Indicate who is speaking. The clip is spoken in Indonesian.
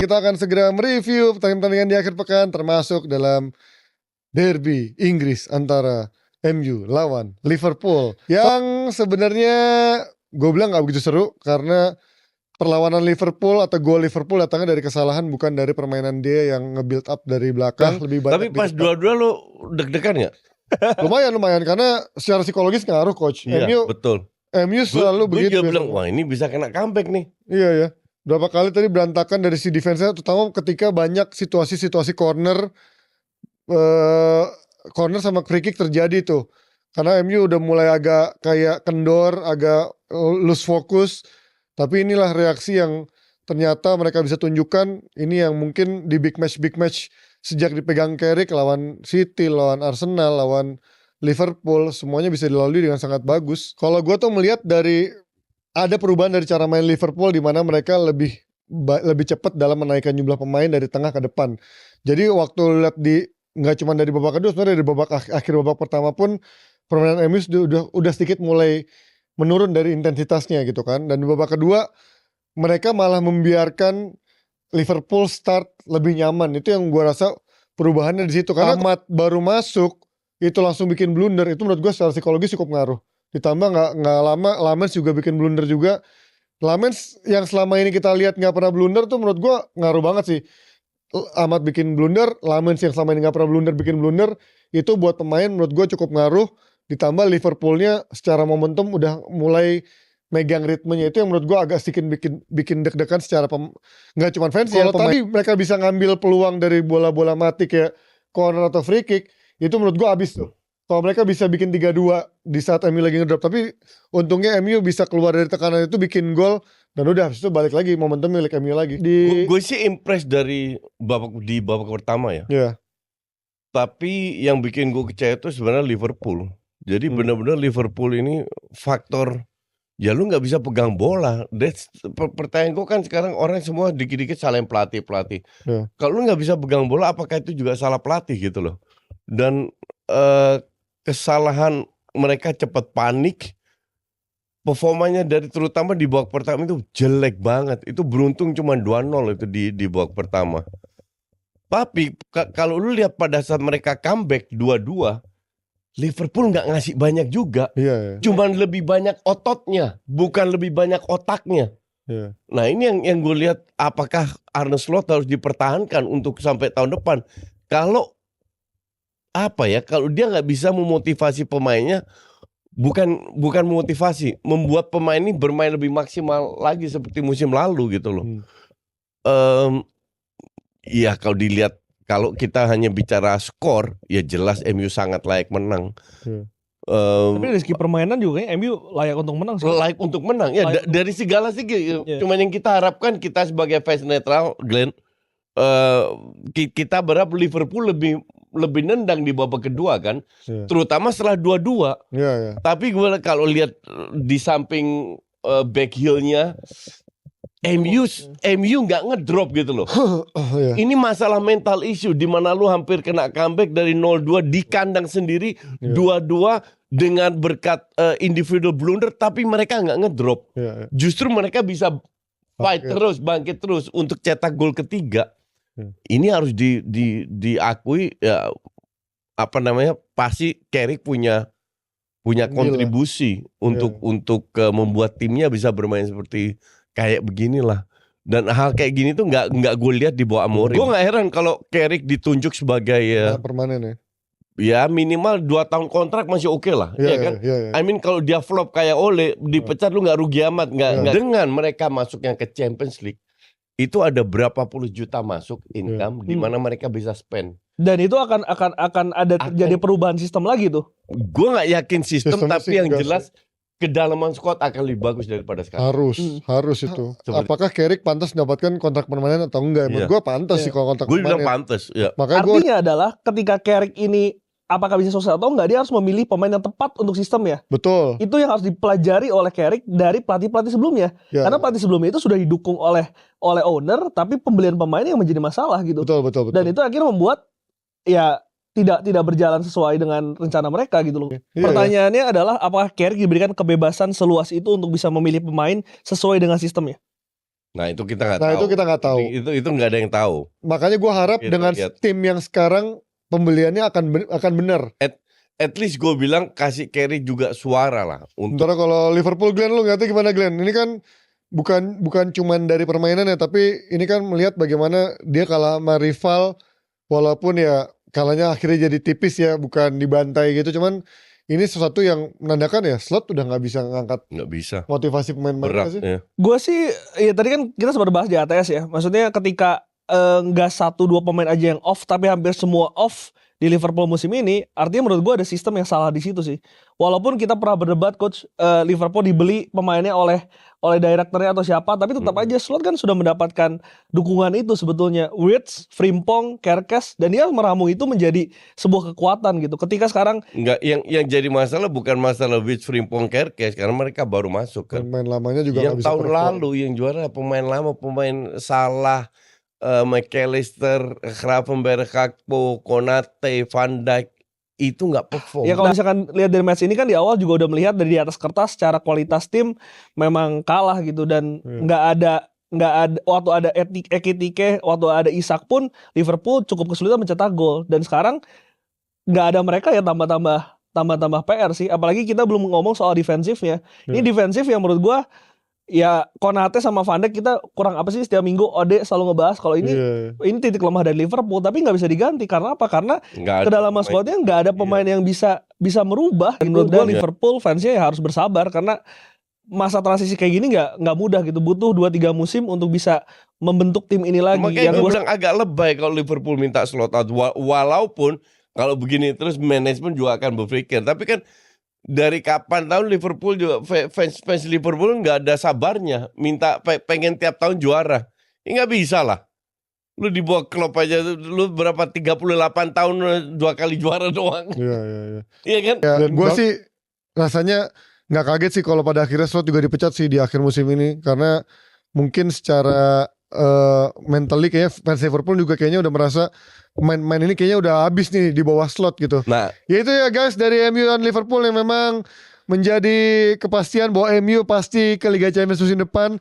Speaker 1: kita akan segera mereview pertandingan-pertandingan di akhir pekan, termasuk dalam derby Inggris antara MU lawan Liverpool. Yang sebenarnya gue bilang gak begitu seru, karena perlawanan Liverpool atau gol Liverpool datangnya dari kesalahan, bukan dari permainan dia yang nge-build up dari belakang. Lebih banyak
Speaker 2: Tapi pas dua-dua lo deg-degan gak?
Speaker 1: Lumayan, karena secara psikologis ngaruh coach.
Speaker 2: Iya, betul.
Speaker 1: MU selalu begitu.
Speaker 2: Gue juga bilang, wah ini bisa kena comeback nih.
Speaker 1: Iya ya. Berapa kali tadi berantakan dari si defense-nya, terutama ketika banyak situasi-situasi corner sama free kick terjadi tuh. Karena MU udah mulai agak kayak kendor, agak lose fokus. Tapi inilah reaksi yang ternyata mereka bisa tunjukkan. Ini yang mungkin di big match sejak dipegang Carrick lawan City, lawan Arsenal, lawan Liverpool, semuanya bisa dilalui dengan sangat bagus. Kalau gue tuh melihat ada perubahan dari cara main Liverpool, di mana mereka lebih cepat dalam menaikkan jumlah pemain dari tengah ke depan. Jadi waktu lihat nggak cuma dari babak kedua, sebenarnya dari akhir babak pertama pun permainan MU udah sedikit mulai menurun dari intensitasnya gitu kan. Dan di babak kedua mereka malah membiarkan Liverpool start lebih nyaman. Itu yang gue rasa perubahannya di situ. Karena Ahmad baru masuk itu langsung bikin blunder. Itu menurut gue secara psikologis cukup ngaruh. Ditambah nggak lama Lamens juga bikin blunder juga. Lamens yang selama ini kita lihat nggak pernah blunder tuh menurut gue ngaruh banget sih. Ahmad bikin blunder, Lamens yang selama ini nggak pernah bikin blunder, itu buat pemain menurut gue cukup ngaruh. Ditambah Liverpoolnya secara momentum udah mulai megang ritmenya, itu yang menurut gue agak sedikit bikin deg-degan secara nggak cuma fans ya. Kalau tadi mereka bisa ngambil peluang dari bola-bola mati kayak corner atau free kick, itu menurut gue abis tuh. Kalau mereka bisa bikin 3-2 di saat MU lagi ngedrop, tapi untungnya MU bisa keluar dari tekanan itu, bikin gol, dan udah habis itu balik lagi momentum milik MU lagi.
Speaker 2: Gue sih impress dari babak pertama ya.
Speaker 1: Yeah.
Speaker 2: Tapi yang bikin gue kecewa itu sebenarnya Liverpool. Jadi benar-benar Liverpool ini faktor, ya lu nggak bisa pegang bola. Pertanyaan gue kan sekarang orang semua dikit-dikit salahin pelatih.
Speaker 1: Yeah.
Speaker 2: Kalau lu nggak bisa pegang bola, apakah itu juga salah pelatih gitu loh? Dan kesalahan mereka cepat panik, performanya terutama di babak pertama itu jelek banget. Itu beruntung cuma 2-0 itu di babak pertama. Tapi kalau lu lihat pada saat mereka comeback 2-2, Liverpool nggak ngasih banyak juga.
Speaker 1: Yeah.
Speaker 2: Cuman lebih banyak ototnya, bukan lebih banyak otaknya.
Speaker 1: Yeah.
Speaker 2: Nah ini yang gue lihat, apakah Arne Slot harus dipertahankan untuk sampai tahun depan. Kalau dia nggak bisa memotivasi pemainnya, bukan memotivasi, membuat pemain ini bermain lebih maksimal lagi seperti musim lalu gitu loh. Iya, kalau dilihat, kalau kita hanya bicara skor, ya jelas MU sangat layak menang.
Speaker 3: Tapi dari segi permainan juga MU layak untuk menang sih.
Speaker 2: Layak untuk menang ya, dari segala segi. Cuman yang kita harapkan, kita sebagai fans netral, Glenn, kita berharap Liverpool lebih nendang di babak kedua kan, terutama setelah 2-2. Tapi gue kalau lihat di samping back heel-nya, MU nggak ngedrop gitu loh. Ini masalah mental issue, di mana lu hampir kena comeback dari 0-2 di kandang sendiri, 2-2 dengan berkat individual blunder, tapi mereka nggak ngedrop. Justru mereka bisa fight terus, bangkit terus untuk cetak gol ketiga. Ini harus diakui ya, pasti Carrick punya kontribusi untuk membuat timnya bisa bermain seperti kayak beginilah. Dan hal kayak gini tuh nggak gue lihat di bawah Amorim. Gue nggak heran kalau Carrick ditunjuk sebagai
Speaker 1: permanen ya.
Speaker 2: Ya minimal 2 tahun kontrak masih oke lah, ya kan? I mean kalau dia flop kayak Ole, dipecat lu nggak rugi amat, nggak. Dengan mereka masuknya ke Champions League, itu ada berapa puluh juta masuk income, di mana mereka bisa spend.
Speaker 3: Dan itu akan ada terjadi perubahan sistem lagi tuh.
Speaker 2: Gue nggak yakin sistem tapi yang jelas kedalaman squad akan lebih bagus daripada sekarang.
Speaker 1: Harus itu. Apakah Carrick pantas mendapatkan kontrak permanen atau enggak? Menurut gue pantas sih kalau kontrak permanen.
Speaker 2: Gue bilang pantas. Ya.
Speaker 3: Artinya adalah ketika Carrick ini apakah bisa sukses atau enggak, dia harus memilih pemain yang tepat untuk sistemnya.
Speaker 1: Betul.
Speaker 3: Itu yang harus dipelajari oleh Carrick dari pelatih-pelatih sebelumnya. Karena pelatih sebelumnya itu sudah didukung oleh owner, tapi pembelian pemain yang menjadi masalah gitu.
Speaker 1: Betul.
Speaker 3: Dan itu akhirnya membuat ya tidak berjalan sesuai dengan rencana mereka gitu loh. Pertanyaannya adalah apakah Carrick diberikan kebebasan seluas itu untuk bisa memilih pemain sesuai dengan sistemnya?
Speaker 2: Nah itu kita nggak
Speaker 1: Nah
Speaker 2: tahu.
Speaker 1: itu kita nggak tahu.
Speaker 2: Itu nggak ada yang tahu.
Speaker 1: Makanya gue harap
Speaker 2: Kita
Speaker 1: dengan
Speaker 2: lihat.
Speaker 1: tim yang sekarang pembeliannya akan benar.
Speaker 2: At least gue bilang kasih Carey juga suara lah untuk
Speaker 1: Sementara kalau Liverpool, Glenn, lu ngeliatnya gimana, Glenn? Ini kan bukan cuman dari permainannya, tapi ini kan melihat bagaimana dia kalah sama rival, walaupun ya kalahnya akhirnya jadi tipis ya, bukan dibantai gitu. Cuman ini sesuatu yang menandakan ya Slot udah nggak bisa ngangkat
Speaker 2: nggak bisa
Speaker 1: motivasi pemain-pemain
Speaker 2: berat
Speaker 1: sih.
Speaker 2: ya.
Speaker 3: Gue sih ya tadi kan kita sempat bahas di ATS ya. Maksudnya ketika nggak 1-2 pemain aja yang off, tapi hampir semua off di Liverpool musim ini, artinya menurut gue ada sistem yang salah di situ sih. Walaupun kita pernah berdebat coach, Liverpool dibeli pemainnya oleh direkturnya atau siapa, tapi tetap aja Slot kan sudah mendapatkan dukungan itu sebetulnya. Wirtz, Frimpong, Kerkes, dan dia meramu itu menjadi sebuah kekuatan gitu. Ketika sekarang
Speaker 2: Nggak, yang jadi masalah bukan masalah Wits, Frimpong, Kerkes karena mereka baru masuk kan.
Speaker 1: Pemain lamanya juga
Speaker 2: Yang
Speaker 1: nggak bisa
Speaker 2: tahun
Speaker 1: perform.
Speaker 2: lalu yang juara pemain lama, pemain Salah, McAllister, Gravenberch, Gakpo, Konate, Van Dijk itu nggak perform.
Speaker 3: ya kalau misalkan lihat dari match ini kan di awal juga udah melihat dari di atas kertas secara kualitas tim memang kalah gitu, dan nggak ada waktu ada Ekitike, waktu ada Isak pun Liverpool cukup kesulitan mencetak gol, dan sekarang nggak ada mereka ya tambah PR sih, apalagi kita belum ngomong soal defensifnya. Ini defensif yang menurut gua ya Konate sama Van Dijk kita kurang apa sih, setiap minggu Ode selalu ngebahas kalau ini titik lemah dari Liverpool, tapi nggak bisa diganti karena apa? Karena kedalaman squadnya nggak ada pemain yang bisa merubah. Menurut gue Liverpool fansnya ya harus bersabar karena masa transisi kayak gini nggak mudah gitu, butuh 2-3 musim untuk bisa membentuk tim ini lagi.
Speaker 2: Makanya gue bilang agak lebay kalau Liverpool minta Slot out, walaupun kalau begini terus manajemen juga akan berpikir, tapi kan dari kapan tahun Liverpool juga fans Liverpool nggak ada sabarnya minta pengen tiap tahun juara. Ini nggak bisa lah. Lu di bawah klub aja lu berapa 38 tahun 2 kali juara doang.
Speaker 1: Iya.
Speaker 2: Iya kan?
Speaker 1: Ya, gue sih rasanya nggak kaget sih kalau pada akhirnya Slot juga dipecat sih di akhir musim ini, karena mungkin secara mentally kayaknya fans Liverpool juga kayaknya udah merasa main ini kayaknya udah habis nih di bawah Slot gitu.
Speaker 2: Nah,
Speaker 1: ya itu ya guys dari MU dan Liverpool yang memang menjadi kepastian bahwa MU pasti ke Liga Champions musim depan.